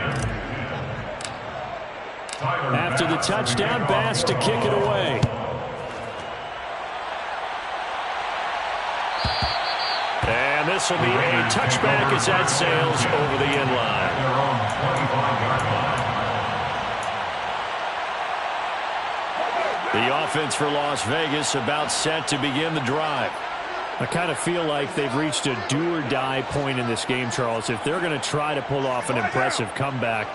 After the touchdown, Bass to kick it away. And this will be a touchback as that sails over the end line. The offense for Las Vegas about set to begin the drive. I kind of feel like they've reached a do-or-die point in this game, Charles. If they're going to try to pull off an impressive comeback,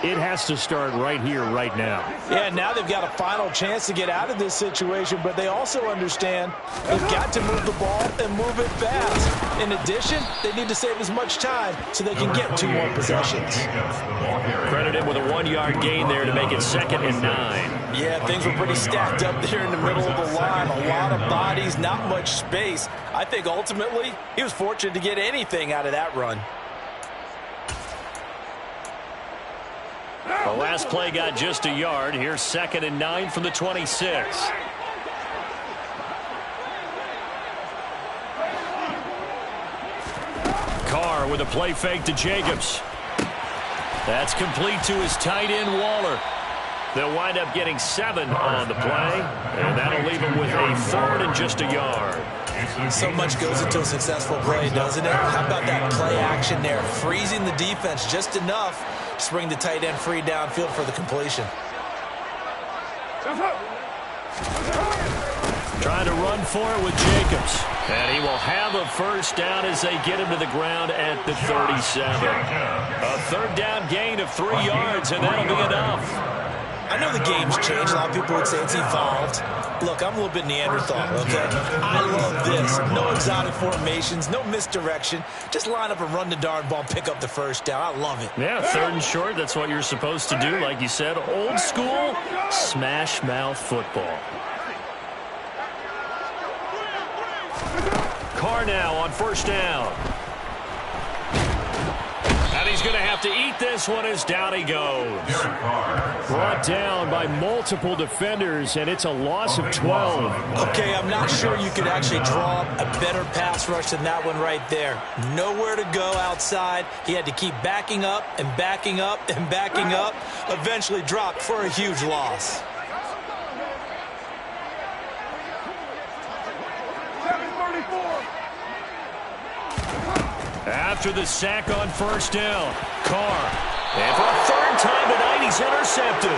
it has to start right here, right now. Yeah, now they've got a final chance to get out of this situation, but they also understand they've got to move the ball and move it fast. In addition, they need to save as much time so they can get 2 more possessions. Credited with a 1-yard gain there to make it 2nd and 9. Yeah, things were pretty stacked up there in the middle of the line. A lot of bodies, not much space. I think ultimately he was fortunate to get anything out of that run. The last play got just a yard. Here's 2nd and 9 from the 26. Carr with a play fake to Jacobs. That's complete to his tight end, Waller. They'll wind up getting 7 on the play, and that'll leave them with a 3rd and just a yard. So much goes into a successful play, doesn't it? How about that play action there? Freezing the defense just enough to bring the tight end free downfield for the completion. Trying to run for it with Jacobs. And he will have a first down as they get him to the ground at the 37. A third down gain of 3 yards, and that'll be enough. I know the game's changed. A lot of people would say it's evolved. Look, I'm a little bit Neanderthal, okay? I love this. No exotic formations, no misdirection. Just line up and run the darn ball, pick up the first down. I love it. Yeah, third and short, that's what you're supposed to do. Like you said, old school, smash mouth football. Carr now on first down. And he's going to have to eat this one as down he goes. Brought down by multiple defenders, and it's a loss of 12. Okay, I'm not sure you could actually draw up a better pass rush than that one right there. Nowhere to go outside. He had to keep backing up and backing up and backing up. Eventually dropped for a huge loss. After the sack on first down, Carr. And for a third time tonight, he's intercepted.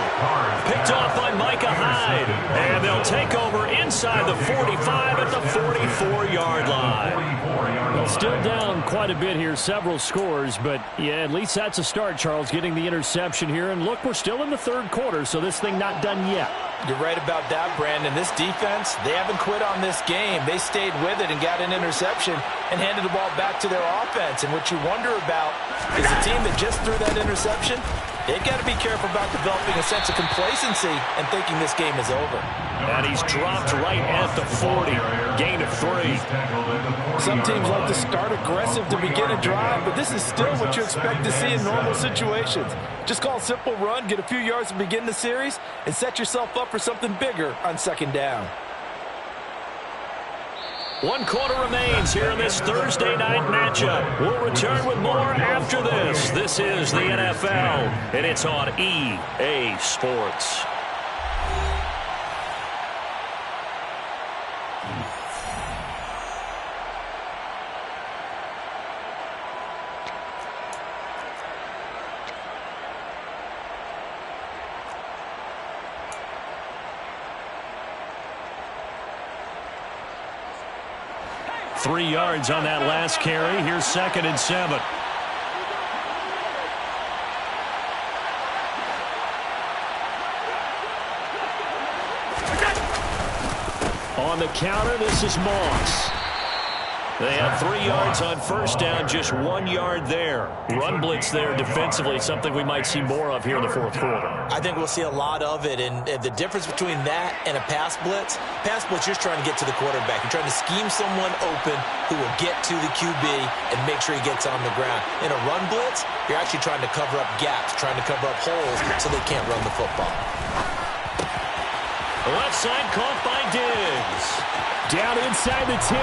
Picked off by Micah Hyde. And they'll take over inside the 45 at the 44-yard line. Well, still down quite a bit here, several scores. But, yeah, at least that's a start, Charles, getting the interception here. And, look, we're still in the third quarter, so this thing not done yet. You're right about that, Brandon. This defense, they haven't quit on this game. They stayed with it and got an interception and handed the ball back to their offense. And what you wonder about is a team that just threw that interception, they've got to be careful about developing a sense of complacency and thinking this game is over. And he's dropped right at the 40. Gain of 3. Some teams like to start aggressive to begin a drive, but this is still what you expect to see in normal situations. Just call a simple run, get a few yards to begin the series, and set yourself up for something bigger on second down. 1 quarter remains here in this Thursday night matchup. We'll return with more after this. This is the NFL, and it's on EA Sports. Three yards on that last carry. Here's 2nd and 7. On the counter, this is Moss. They had 3 yards on first down, just 1 yard there. Run blitz there defensively, something we might see more of here in the fourth quarter. I think we'll see a lot of it, and the difference between that and a pass blitz, you're just trying to get to the quarterback. You're trying to scheme someone open who will get to the QB and make sure he gets on the ground. In a run blitz, you're actually trying to cover up gaps, trying to cover up holes so they can't run the football. Left side caught by Diggs. Down inside the 10.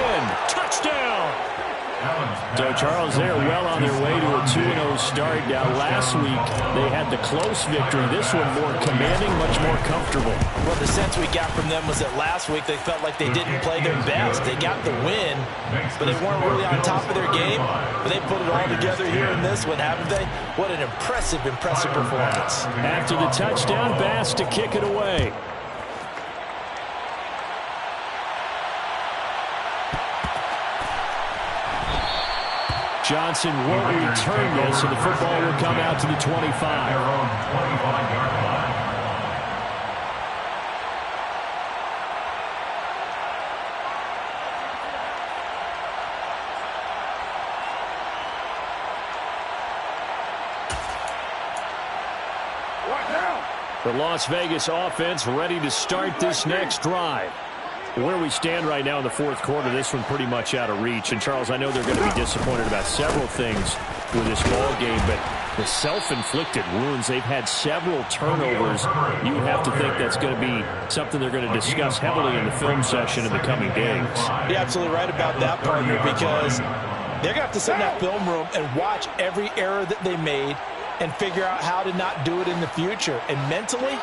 Touchdown. So, Charles, they're well on their way to a 2-0 start. Now, last week, they had the close victory. This one more commanding, much more comfortable. Well, the sense we got from them was that last week they felt like they didn't play their best. They got the win, but they weren't really on top of their game. But they put it all together here in this one, haven't they? What an impressive performance. After the touchdown, Bass to kick it away. Johnson won't return this, and the football will come out to the 25. The Las Vegas offense ready to start this next drive. Where we stand right now in the fourth quarter, this one pretty much out of reach. And, Charles, I know they're going to be disappointed about several things with this ball game, but the self-inflicted wounds, they've had several turnovers. You would have to think that's going to be something they're going to discuss heavily in the film session in the coming days. You're absolutely right about that, partner, because they're going to have to sit in that film room and watch every error that they made and figure out how to not do it in the future. And mentally,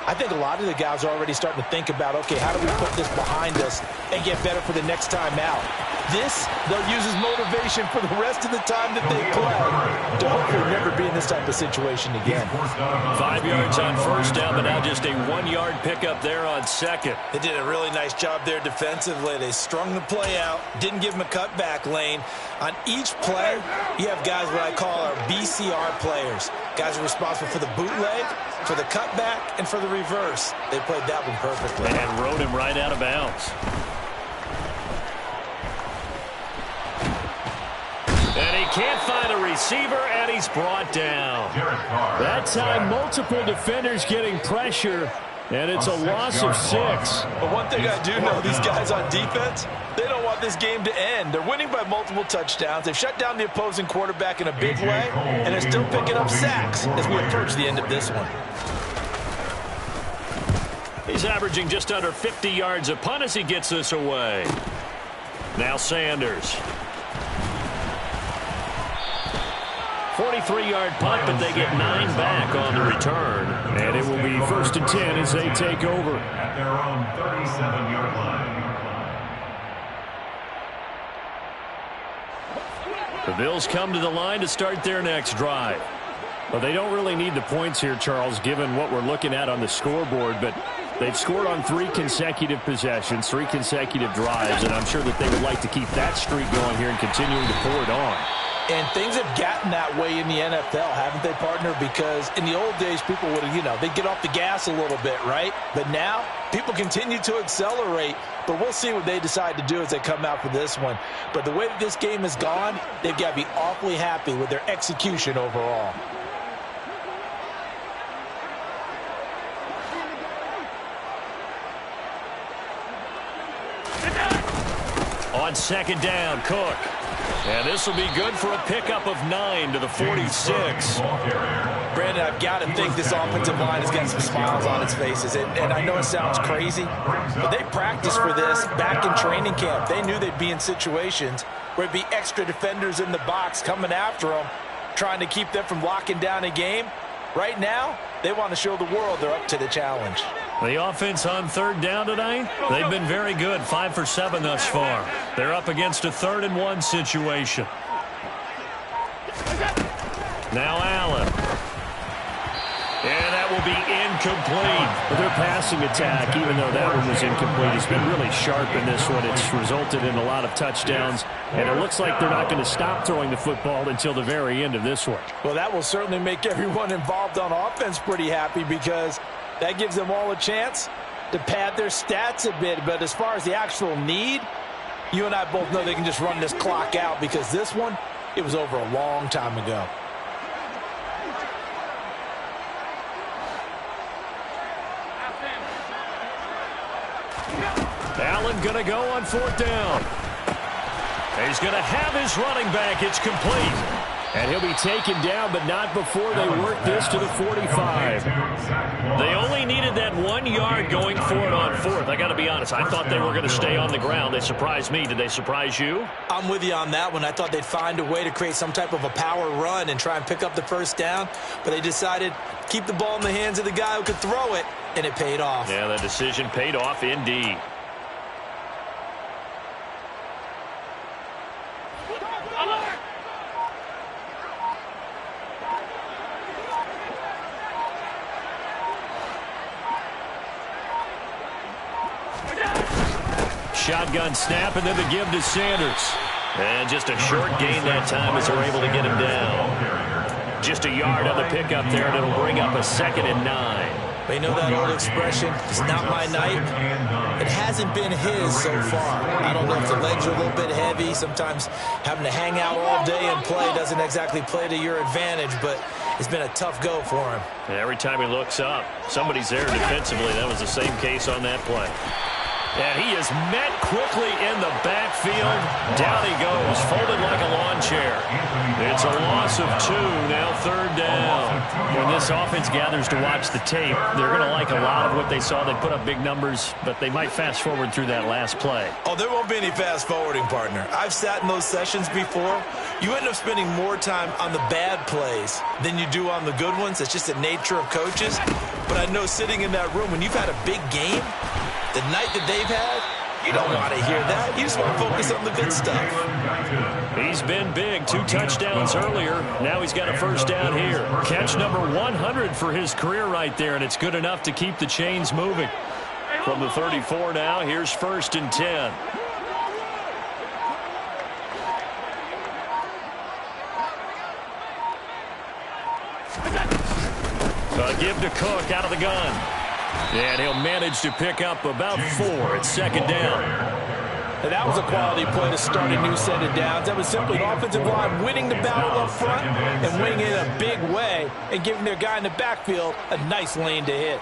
I think a lot of the guys are already starting to think about, okay, how do we put this behind us and get better for the next time out? This, they'll use as motivation for the rest of the time that they play to hopefully never be in this type of situation again. 5 yards on first down, but now just a 1-yard pickup there on second. They did a really nice job there defensively. They strung the play out, didn't give them a cutback lane. On each play, you have guys what I call our BCR players. Guys are responsible for the bootleg, for the cutback, and for the reverse. They played that one perfectly. And rode him right out of bounds. And he can't find a receiver, and he's brought down. That time, multiple defenders getting pressure, and it's a loss of 6. But one thing I do know, these guys on defense, they don't want this game to end. They're winning by multiple touchdowns. They've shut down the opposing quarterback in a big way, and they're still picking up sacks as we approach the end of this one. He's averaging just under 50 yards a punt as he gets this away. Now Sanders. 43-yard punt, but they get 9 back on the return. And it will be 1st and 10 as they take over. At their own 37-yard line. The Bills come to the line to start their next drive. Well, they don't really need the points here, Charles, given what we're looking at on the scoreboard, but they've scored on 3 consecutive possessions, 3 consecutive drives, and I'm sure that they would like to keep that streak going here and continuing to pour it on. And things have gotten that way in the NFL, haven't they, partner? Because in the old days, people would have, they'd get off the gas a little bit, right? But now, people continue to accelerate, but we'll see what they decide to do as they come out for this one. But the way that this game has gone, they've got to be awfully happy with their execution overall. On second down, Cook. And this will be good for a pickup of 9 to the 46. Brandon, I've got to think this offensive line has got some smiles on its faces. And I know it sounds crazy, but they practiced for this back in training camp. They knew they'd be in situations where it'd be extra defenders in the box coming after them, trying to keep them from locking down a game. Right now, they want to show the world they're up to the challenge. The offense on 3rd down tonight, they've been very good, 5 for 7 thus far. They're up against a 3rd and 1 situation. Now Allen. And that will be incomplete. Their passing attack, even though that one was incomplete, has been really sharp in this one. It's resulted in a lot of touchdowns, and it looks like they're not going to stop throwing the football until the very end of this one. Well, that will certainly make everyone involved on offense pretty happy because that gives them all a chance to pad their stats a bit. But as far as the actual need, you and I both know they can just run this clock out because this one, it was over a long time ago. Allen going to go on 4th down. He's going to have his running back. It's complete. And he'll be taken down, but not before they work this to the 45. They only needed that 1 yard going for it on 4th. I got to be honest, I thought they were going to stay on the ground. They surprised me. Did they surprise you? I'm with you on that one. I thought they'd find a way to create some type of a power run and try and pick up the 1st down, but they decided to keep the ball in the hands of the guy who could throw it, and it paid off. Yeah, the decision paid off indeed. Shotgun snap, and then the give to Sanders. And just a short gain that time as they're able to get him down. Just a yard on the pickup there, and it'll bring up a 2nd and 9. But you know that old expression, it's not my night? It hasn't been his so far. I don't know if the legs are a little bit heavy. Sometimes having to hang out all day and play doesn't exactly play to your advantage, but it's been a tough go for him. And every time he looks up, somebody's there defensively. That was the same case on that play. And he is met quickly in the backfield. Down he goes, folded like a lawn chair. It's a loss of 2, now 3rd down. When this offense gathers to watch the tape, they're going to like a lot of what they saw. They put up big numbers, but they might fast forward through that last play. Oh, there won't be any fast forwarding, partner. I've sat in those sessions before. You end up spending more time on the bad plays than you do on the good ones. It's just the nature of coaches. but I know sitting in that room, when you've had a big game, the night that they've had, you don't want to hear that. You just want to focus on the good stuff. He's been big. 2 touchdowns earlier. Now he's got a first down here. Catch number 100 for his career right there, and it's good enough to keep the chains moving. From the 34 now, here's 1st and 10. Give to Cook out of the gun. And he'll manage to pick up about 4. It's 2nd down. And that was a quality play to start a new set of downs. That was simply the offensive line winning the battle up front and winning it in a big way and giving their guy in the backfield a nice lane to hit.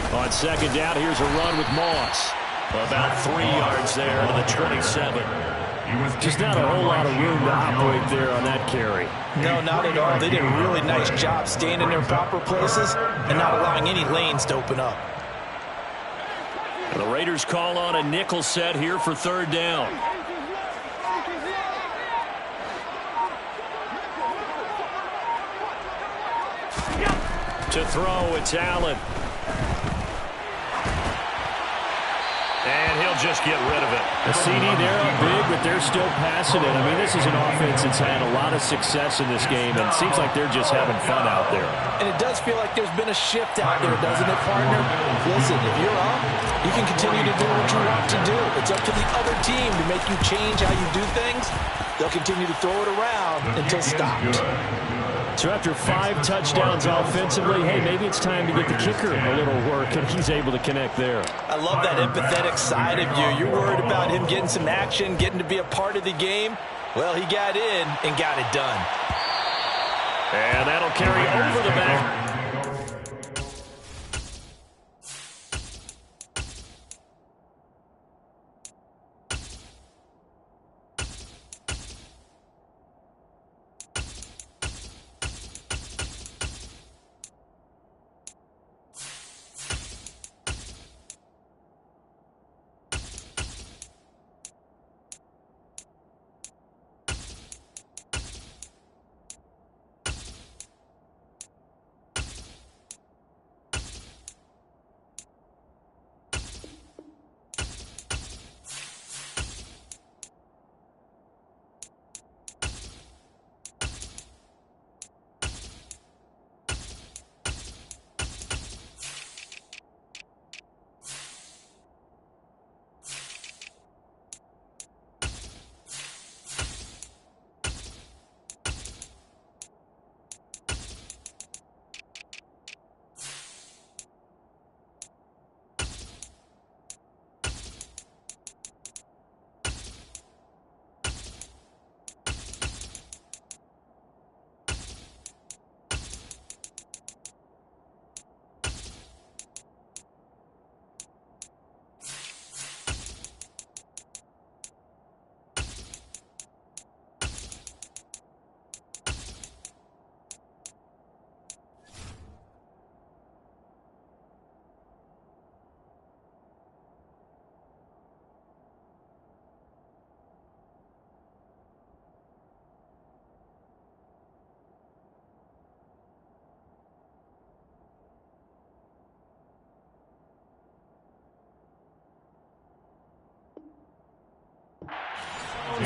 On 2nd down, here's a run with Moss. About 3 yards there to the 27. Just not a whole lot of room to operate there on that carry. No, not at all. They did a really nice job staying in their proper places and not allowing any lanes to open up. The Raiders call on a nickel set here for 3rd down. To throw, it's Allen. And he'll just get rid of it. The CD, they're up big, but they're still passing it. I mean, this is an offense that's had a lot of success in this game, and it seems like they're just having fun out there. And it does feel like there's been a shift out there, doesn't it, partner? Listen, if you're up, you can continue to do what you want to do. It's up to the other team to make you change how you do things. They'll continue to throw it around until stopped. So after 5 touchdowns offensively, hey, maybe it's time to get the kicker a little work, and he's able to connect there. I love that empathetic side of you. You're worried about him getting some action, getting to be a part of the game. Well, he got in and got it done. And that'll carry over the back.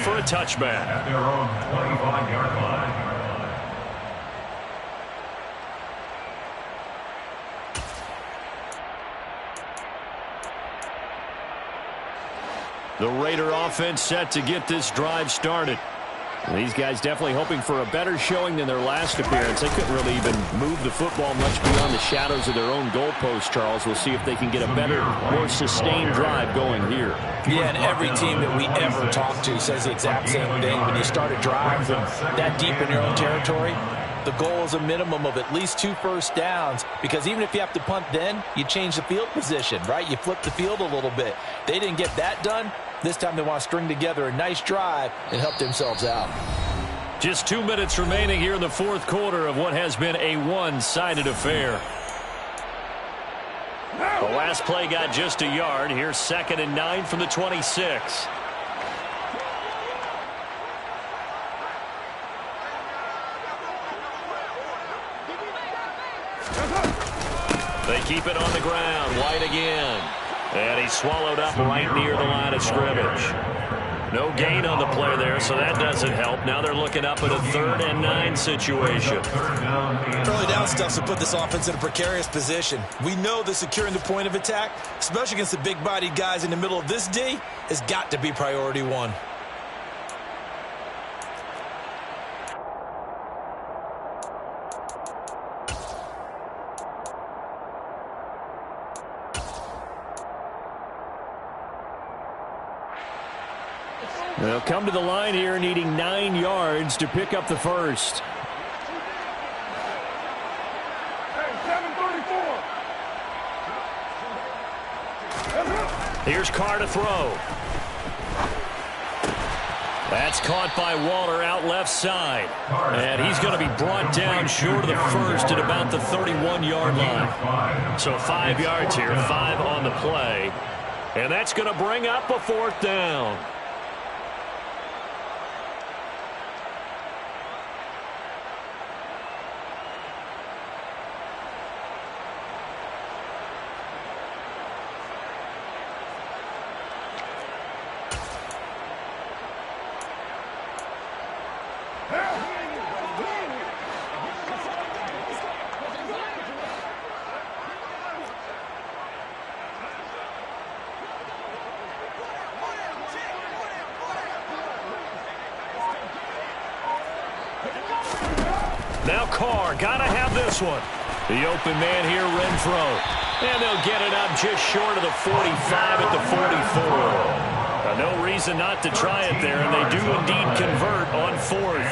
For a touchback. At their own 25-yard line. The Raider offense set to get this drive started. These guys definitely hoping for a better showing than their last appearance. They couldn't really even move the football much beyond the shadows of their own goalpost, Charles. We'll see if they can get a better, more sustained drive going here. Yeah, and every team that we ever talk to says the exact same thing. When you start a drive from that deep in your own territory, the goal is a minimum of at least 2 first downs, because even if you have to punt then, you change the field position, right? You flip the field a little bit. They didn't get that done. This time they want to string together a nice drive and help themselves out. Just 2 minutes remaining here in the 4th quarter of what has been a one-sided affair. The last play got just a yard. Here's 2nd and 9 from the 26. They keep it on the ground. White again. And he's swallowed up right near the line of scrimmage. No gain on the play there, so that doesn't help. Now they're looking up at a 3rd and 9 situation. Early down stuff to put this offense in a precarious position. We know that securing the point of attack, especially against the big-bodied guys in the middle of this D, has got to be priority one. They'll come to the line here needing 9 yards to pick up the first. Here's Carr to throw. That's caught by Waller out left side. And he's going to be brought down short of the first at about the 31-yard line. So 5 yards here, 5 on the play. And that's going to bring up a 4th down. Now Carr, gotta have this one. The open man here, Renfro. And they'll get it up just short of the 45 at the 44. No reason not to try it there, and they do indeed convert on 4th.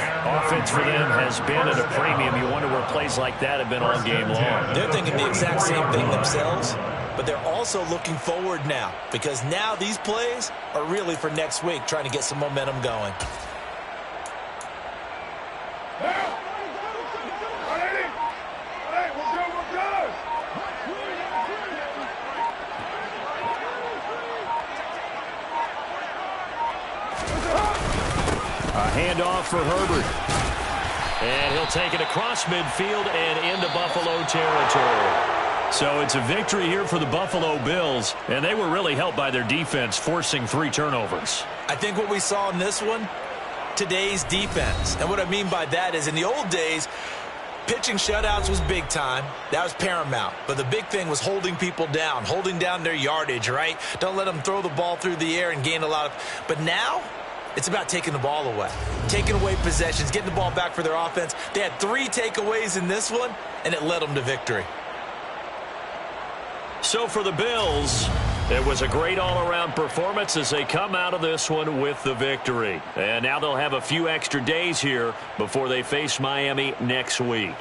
Offense for them has been at a premium. You wonder where plays like that have been all game long. They're thinking the exact same thing themselves, but they're also looking forward now, because now these plays are really for next week, trying to get some momentum going. Handoff for Herbert. And he'll take it across midfield and into Buffalo territory. So it's a victory here for the Buffalo Bills, and they were really helped by their defense, forcing 3 turnovers. I think what we saw in this one, today's defense. And what I mean by that is in the old days, pitching shutouts was big time. That was paramount. But the big thing was holding people down, holding down their yardage, right? Don't let them throw the ball through the air and gain a lot of... But now, it's about taking the ball away, taking away possessions, getting the ball back for their offense. They had 3 takeaways in this one, and it led them to victory. So for the Bills, it was a great all-around performance as they come out of this one with the victory. And now they'll have a few extra days here before they face Miami next week.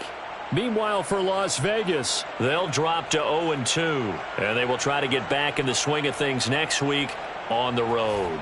Meanwhile, for Las Vegas, they'll drop to 0-2, and they will try to get back in the swing of things next week on the road.